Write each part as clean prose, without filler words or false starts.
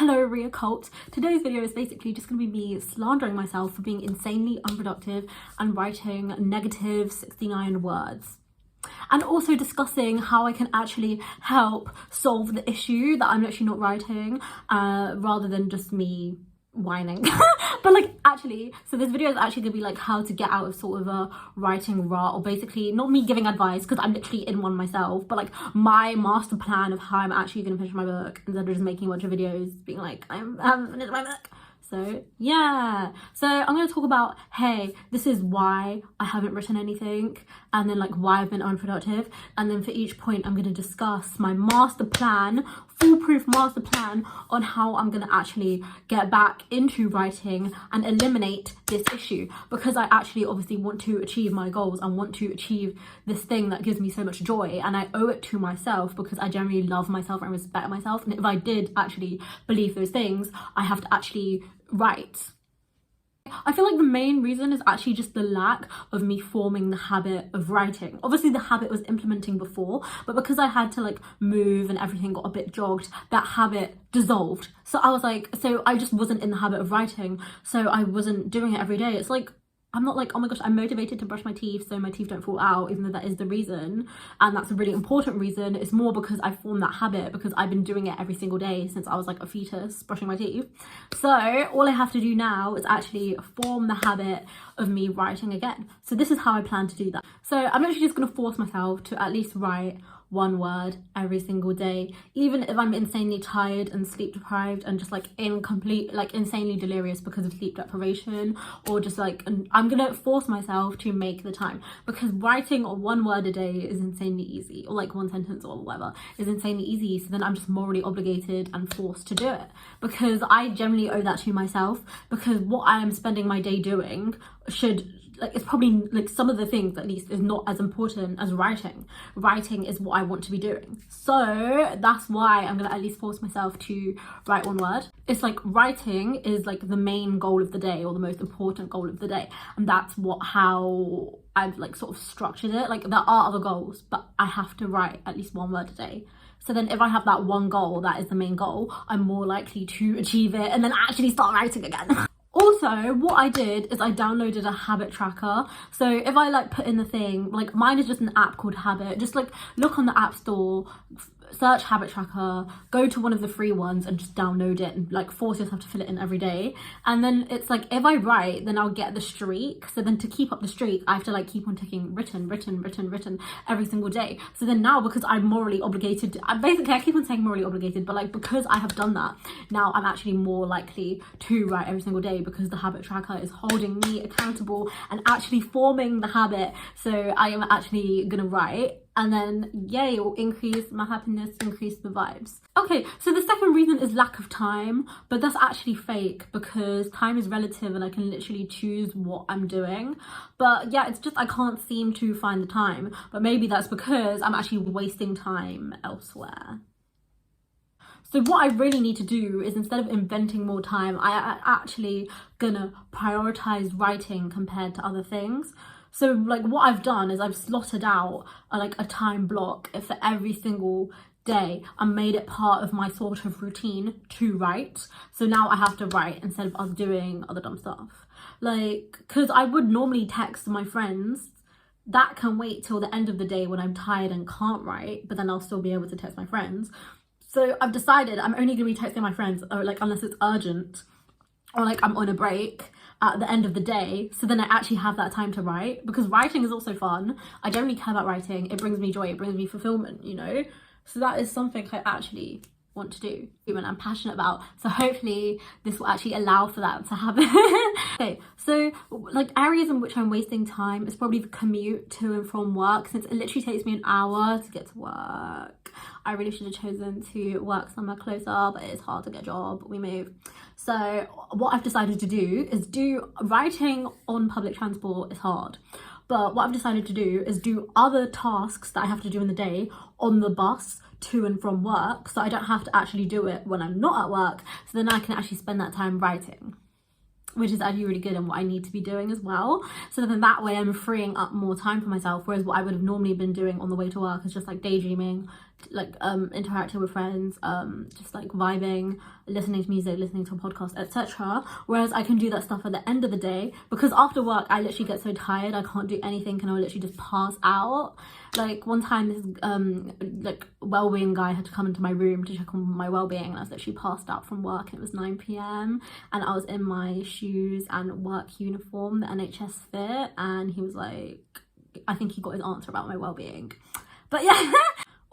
Hello Ria Cult. Today's video is basically just going to be me slandering myself for being insanely unproductive and writing negative 69 words. And also discussing how I can actually help solve the issue that I'm literally not writing, rather than just me whining. But like actually, so this video is actually gonna be like how to get out of sort of a writing rut, or basically not me giving advice because I'm literally in one myself, but like my master plan of how I'm actually gonna finish my book instead of just making a bunch of videos being like I haven't finished my book. So yeah, so I'm going to talk about, hey, this is why I haven't written anything, and then like why I've been unproductive, and then for each point I'm going to discuss my master plan, foolproof master plan on how I'm going to actually get back into writing and eliminate this issue, because I actually obviously want to achieve my goals. I want to achieve this thing that gives me so much joy, and I owe it to myself because I generally love myself and respect myself, and if I did actually believe those things, I have to actually write. I feel like the main reason is actually just the lack of me forming the habit of writing. Obviously the habit was implementing before, but because I had to like move and everything got a bit jogged, that habit dissolved. So I was like, so I just wasn't in the habit of writing, so I wasn't doing it every day. It's like, I'm not like, oh my gosh, I'm motivated to brush my teeth so my teeth don't fall out, even though that is the reason, and that's a really important reason. It's more because I formed that habit because I've been doing it every single day since I was like a fetus, brushing my teeth. So all I have to do now is actually form the habit of me writing again. So this is how I plan to do that. So I'm actually just going to force myself to at least write one word every single day, even if I'm insanely tired and sleep deprived and just like insanely delirious because of sleep deprivation, or just like, I'm gonna force myself to make the time, because writing one word a day is insanely easy, or like one sentence or whatever is insanely easy. So then I'm just morally obligated and forced to do it, because I generally owe that to myself, because what I am spending my day doing should, like, it's probably like some of the things at least is not as important as writing. Writing is what I want to be doing. So that's why I'm gonna at least force myself to write one word. It's like writing is like the main goal of the day, or the most important goal of the day. And that's how I've like sort of structured it. Like there are other goals, but I have to write at least one word a day. So then if I have that one goal, that is the main goal, I'm more likely to achieve it and then actually start writing again. Also, what I did is I downloaded a habit tracker. So if I like put in the thing, like mine is just an app called Habit, just like look on the app store, search habit tracker, go to one of the free ones and just download it and like force yourself to fill it in every day. And then it's like, if I write, then I'll get the streak. So then to keep up the streak, I have to like keep on ticking written every single day. So then now, because I'm morally obligated to, I keep on saying morally obligated, but like because I have done that, now I'm actually more likely to write every single day, because the habit tracker is holding me accountable and actually forming the habit. So I am actually gonna write, and then yay, it will increase my happiness, increase the vibes. Okay, so the second reason is lack of time, but that's actually fake, because time is relative and I can literally choose what I'm doing. But yeah, it's just I can't seem to find the time, but maybe that's because I'm actually wasting time elsewhere. So what I really need to do is, instead of inventing more time, I actually gonna prioritize writing compared to other things. So like what I've done is I've slotted out a time block for every single day and made it part of my sort of routine to write. So now I have to write instead of us doing other dumb stuff. Like, because I would normally text my friends. That can wait till the end of the day when I'm tired and can't write, but then I'll still be able to text my friends. So I've decided I'm only gonna be texting my friends, or like unless it's urgent, or like I'm on a break at the end of the day, so then I actually have that time to write, because writing is also fun. I generally care about writing. It brings me joy, it brings me fulfillment, you know? So that is something I actually want to do and I'm passionate about. So hopefully this will actually allow for that to happen. Okay, so like areas in which I'm wasting time is probably the commute to and from work, since it literally takes me an hour to get to work. I really should have chosen to work somewhere closer, but it's hard to get a job, we move. So what I've decided to do is writing on public transport is hard. But what I've decided to do is do other tasks that I have to do in the day on the bus to and from work, so I don't have to actually do it when I'm not at work. So then I can actually spend that time writing, which is actually really good and what I need to be doing as well. So then that way I'm freeing up more time for myself, whereas what I would have normally been doing on the way to work is just like daydreaming, like interacting with friends, just like vibing, listening to music, listening to a podcast, etc. Whereas I can do that stuff at the end of the day, because after work I literally get so tired I can't do anything and I'll literally just pass out. Like one time this like well-being guy had to come into my room to check on my well-being, and I was literally passed out from work, and it was 9 p.m. and I was in my shoes and work uniform, the NHS fit, and he was like, I think he got his answer about my well-being. But yeah.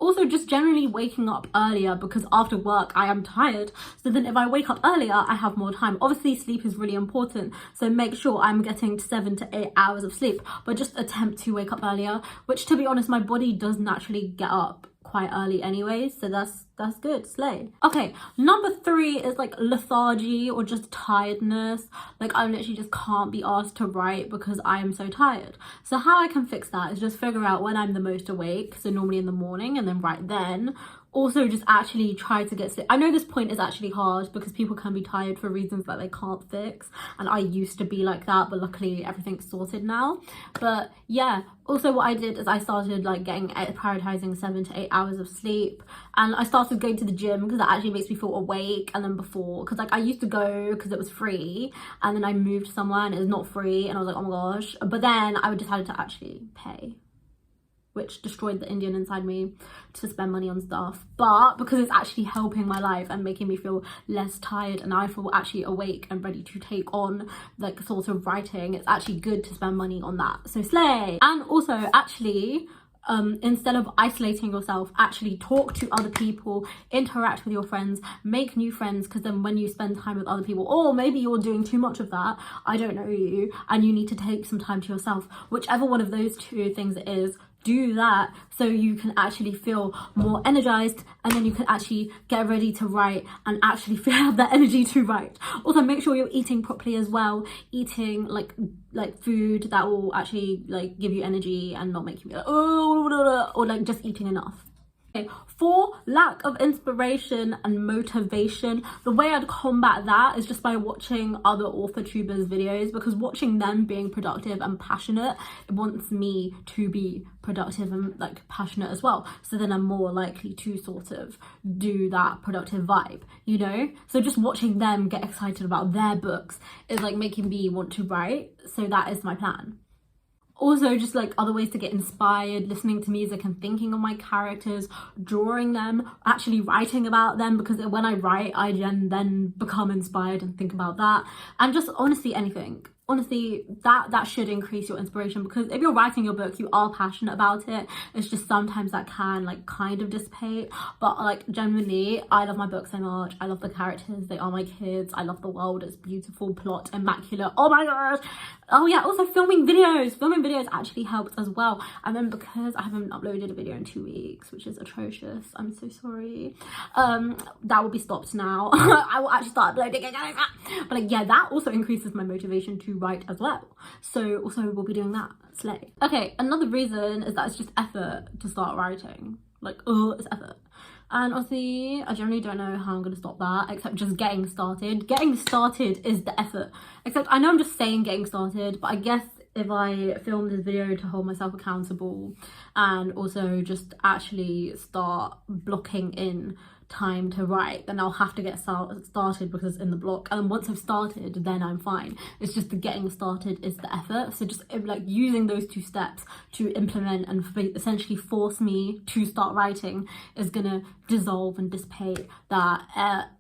Also, just generally waking up earlier, because after work I am tired, so then if I wake up earlier I have more time. Obviously sleep is really important, so make sure I'm getting 7 to 8 hours of sleep, but just attempt to wake up earlier, which to be honest my body does naturally get up quite early anyway, so that's good, slay. Okay, number 3 is like lethargy or just tiredness. Like I literally just can't be asked to write because I am so tired. So how I can fix that is just figure out when I'm the most awake, so normally in the morning, and then write then. Also just actually try to get sleep. I know this point is actually hard because people can be tired for reasons that they can't fix, and I used to be like that, but luckily everything's sorted now. But yeah, also what I did is I started like prioritizing 7 to 8 hours of sleep, and I started going to the gym because that actually makes me feel awake. And then before, because like I used to go because it was free, and then I moved somewhere and it was not free, and I was like, oh my gosh. But then I decided to actually pay, which destroyed the Indian inside me, to spend money on stuff. But because it's actually helping my life and making me feel less tired, and I feel actually awake and ready to take on like sort of writing, it's actually good to spend money on that. So slay. And also actually instead of isolating yourself, actually talk to other people, interact with your friends, make new friends, because then when you spend time with other people, or maybe you're doing too much of that, I don't know you, and you need to take some time to yourself, whichever one of those two things it is, do that so you can actually feel more energized, and then you can actually get ready to write and actually have that energy to write. Also make sure you're eating properly as well, eating like food that will actually like give you energy and not make you be like, oh, or like just eating enough. Okay, for lack of inspiration and motivation, the way I'd combat that is just by watching other authortubers videos, because watching them being productive and passionate, it wants me to be productive and like passionate as well, so then I'm more likely to sort of do that productive vibe, you know. So just watching them get excited about their books is like making me want to write, so that is my plan. Also just like other ways to get inspired, listening to music and thinking of my characters, drawing them, actually writing about them, because when I write I then become inspired and think about that. And just honestly anything, honestly that should increase your inspiration, because if you're writing your book you are passionate about it. It's just sometimes that can like kind of dissipate, but like genuinely I love my book so much. I love the characters, they are my kids, I love the world, it's beautiful, plot immaculate, oh my gosh. Oh yeah, also filming videos actually helps as well. And then because I haven't uploaded a video in 2 weeks, which is atrocious, I'm so sorry, that will be stopped now. I will actually start uploading again. But like yeah, that also increases my motivation to write as well, so also we'll be doing that, slay. Okay, another reason is that it's just effort to start writing, like it's effort. And honestly I generally don't know how I'm gonna stop that, except just getting started. Getting started is the effort, except I know I'm just saying getting started, but I guess if I film this video to hold myself accountable and also just actually start blocking in time to write, then I'll have to get started because it's in the block, and once I've started then I'm fine. It's just the getting started is the effort. So just like using those 2 steps to implement and essentially force me to start writing is gonna dissolve and dissipate that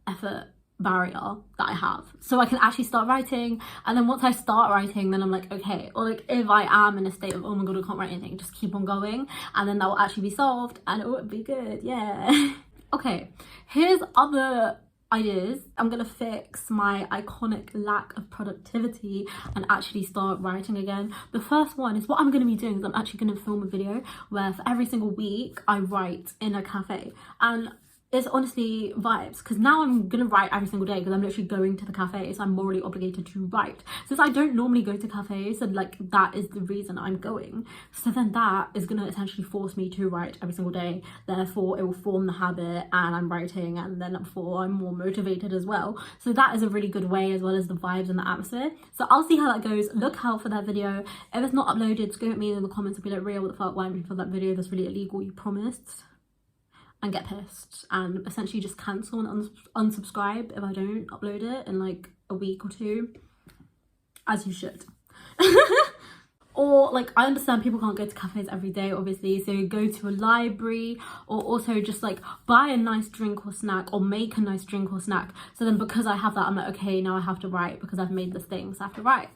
effort barrier that I have, so I can actually start writing. And then once I start writing, then I'm like, okay, or like if I am in a state of oh my god I can't write anything, just keep on going, and then that will actually be solved and it would be good, yeah. Okay, here's other ideas. I'm gonna fix my iconic lack of productivity and actually start writing again. The first one is what I'm gonna be doing is I'm actually gonna film a video where for every single week I write in a cafe, and it's honestly vibes, because now I'm gonna write every single day because I'm literally going to the cafe, so I'm morally obligated to write. Since I don't normally go to cafes, and like that is the reason I'm going, so then that is gonna essentially force me to write every single day. Therefore it will form the habit and I'm writing, and then therefore I'm more motivated as well. So that is a really good way, as well as the vibes and the atmosphere. So I'll see how that goes. Look out for that video. If it's not uploaded, scream at me in the comments and be like, Rhea, what the fuck, why didn't you put that video? That's really illegal, you promised. and get pissed and essentially just cancel and unsubscribe if I don't upload it in like a week or two, as you should. Or like, I understand people can't go to cafes every day, obviously, so go to a library, or also just like buy a nice drink or snack, or make a nice drink or snack. So then because I have that, I'm like, okay, now I have to write because I've made this thing, so I have to write.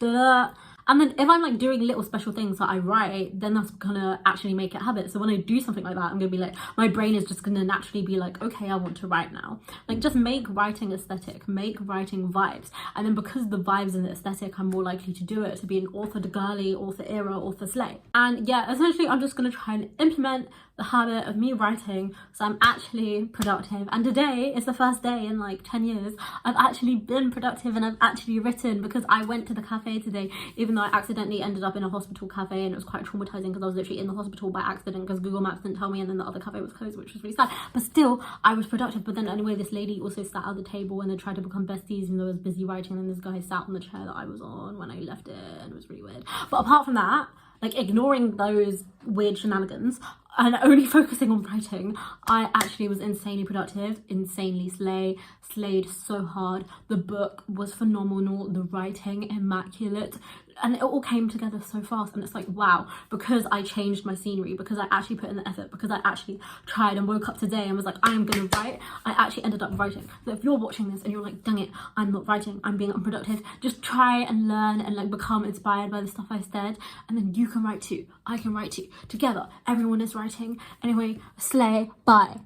Duh. And then if I'm like doing little special things that I write, then that's gonna actually make it a habit. So when I do something like that, I'm gonna be like, my brain is just gonna naturally be like, okay, I want to write now. Like, just make writing aesthetic, make writing vibes. And then because the vibes and the aesthetic, I'm more likely to do it, to be an author girly, author era, author slay. And yeah, essentially I'm just gonna try and implement the habit of me writing so I'm actually productive. And today is the first day in like 10 years I've actually been productive and I've actually written, because I went to the cafe today, even though I accidentally ended up in a hospital cafe, and it was quite traumatizing because I was literally in the hospital by accident because Google Maps didn't tell me, and then the other cafe was closed, which was really sad. But still, I was productive. But then anyway, this lady also sat at the table and they tried to become besties even though I was busy writing, and this guy sat on the chair that I was on when I left it, and it was really weird. But apart from that, like, ignoring those weird shenanigans and only focusing on writing, I actually was insanely productive, insanely slayed so hard. The book was phenomenal, the writing immaculate, and it all came together so fast. And it's like, wow, because I changed my scenery, because I actually put in the effort, because I actually tried and woke up today and was like, I am gonna write, I actually ended up writing. So if you're watching this and you're like, dang it, I'm not writing, I'm being unproductive, just try and learn and like become inspired by the stuff I said, and then you can write too, I can write too. Together, everyone is writing. Anyway, slay, bye.